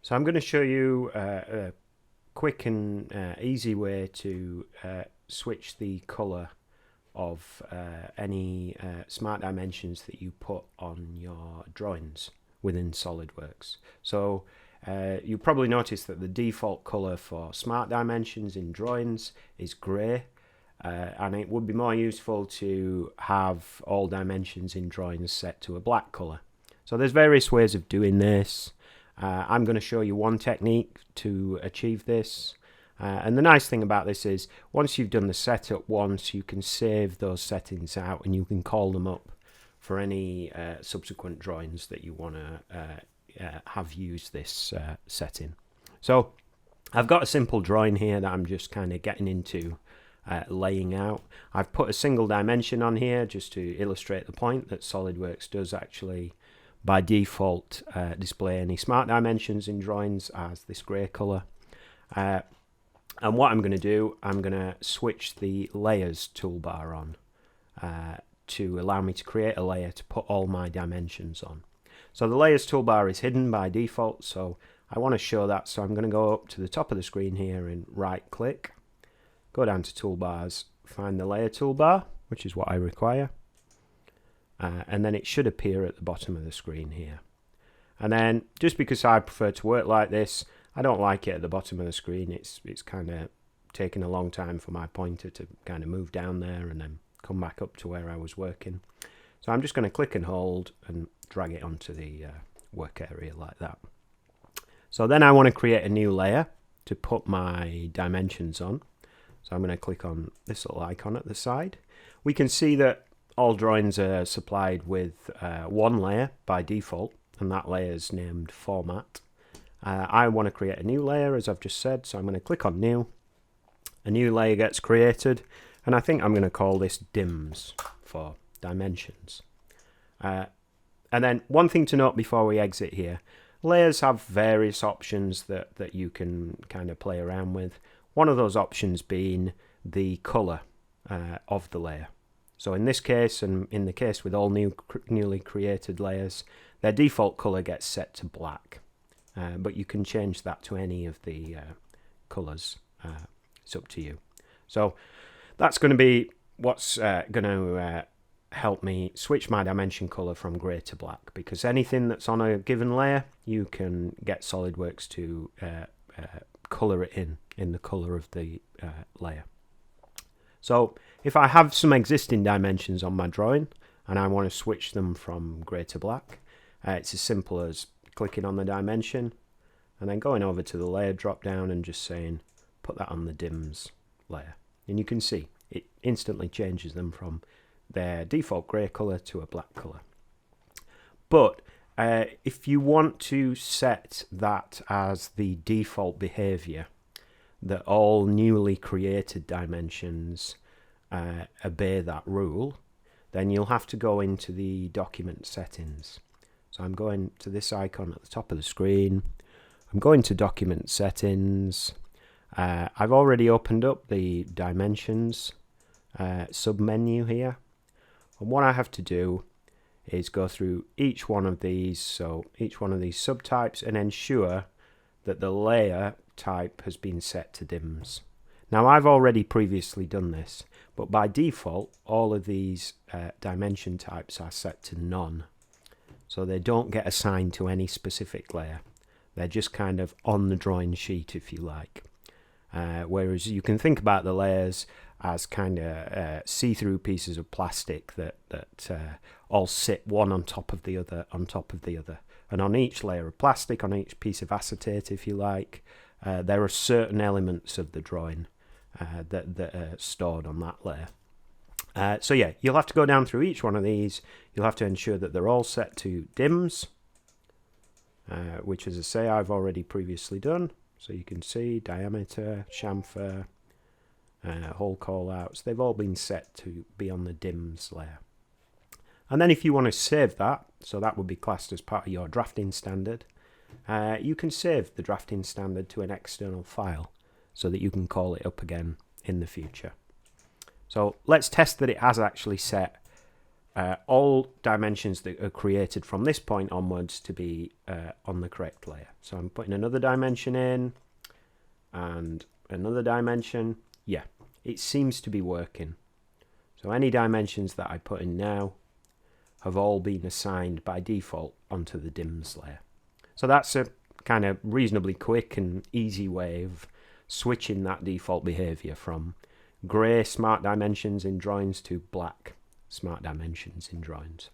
So I'm going to show you a quick and easy way to switch the color of any smart dimensions that you put on your drawings within SolidWorks. So you probably noticed that the default color for smart dimensions in drawings is grey, and it would be more useful to have all dimensions in drawings set to a black color. So there's various ways of doing this. I'm going to show you one technique to achieve this. And the nice thing about this is once you've done the setup once, you can save those settings out and you can call them up for any subsequent drawings that you want to have use this setting. So I've got a simple drawing here that I'm just kind of getting into laying out. I've put a single dimension on here just to illustrate the point that SolidWorks does actually by default display any smart dimensions in drawings as this grey colour. And what I'm going to do, I'm going to switch the layers toolbar on to allow me to create a layer to put all my dimensions on. So the layers toolbar is hidden by default, so I want to show that, so I'm going to go up to the top of the screen here and right click, go down to toolbars, find the layer toolbar, which is what I require. And then it should appear at the bottom of the screen here. And then just because I prefer to work like this, I don't like it at the bottom of the screen. It's kind of taking a long time for my pointer to kind of move down there and then come back up to where I was working. So I'm just going to click and hold and drag it onto the work area like that. So then I want to create a new layer to put my dimensions on. So I'm going to click on this little icon at the side. We can see that all drawings are supplied with one layer by default, and that layer is named Format. I want to create a new layer, as I've just said, so I'm going to click on New. A new layer gets created, and I think I'm going to call this Dims for Dimensions. And then one thing to note before we exit here, layers have various options that you can kind of play around with. One of those options being the colour of the layer. So in this case, and in the case with all newly created layers, their default colour gets set to black. But you can change that to any of the colours. It's up to you. So that's going to be what's going to help me switch my dimension colour from grey to black, because anything that's on a given layer, you can get SolidWorks to colour it in the colour of the layer. So if I have some existing dimensions on my drawing and I want to switch them from grey to black, it's as simple as clicking on the dimension and then going over to the layer drop down and just saying put that on the Dims layer, and you can see it instantly changes them from their default grey colour to a black colour. But if you want to set that as the default behaviour, that all newly created dimensions obey that rule, then you'll have to go into the document settings. So I'm going to this icon at the top of the screen. I'm going to document settings. I've already opened up the dimensions sub-menu here. And what I have to do is go through each one of these, so each one of these subtypes, and ensure that the layer type has been set to Dims. Now I've already previously done this, but by default all of these dimension types are set to none. So they don't get assigned to any specific layer. They're just kind of on the drawing sheet, if you like. Whereas you can think about the layers as kind of see-through pieces of plastic that all sit one on top of the other, on top of the other. And on each layer of plastic, on each piece of acetate, if you like, there are certain elements of the drawing that are stored on that layer. So yeah, you'll have to go down through each one of these. You'll have to ensure that they're all set to Dims, which, as I say, I've already previously done. So you can see diameter, chamfer, hole callouts, they've all been set to be on the Dims layer. And then if you want to save that, so that would be classed as part of your drafting standard, you can save the drafting standard to an external file so that you can call it up again in the future. So let's test that it has actually set all dimensions that are created from this point onwards to be on the correct layer. So I'm putting another dimension in and another dimension. Yeah, it seems to be working. So any dimensions that I put in now have all been assigned by default onto the DIMS layer. So that's a kind of reasonably quick and easy way of switching that default behavior from grey smart dimensions in drawings to black smart dimensions in drawings.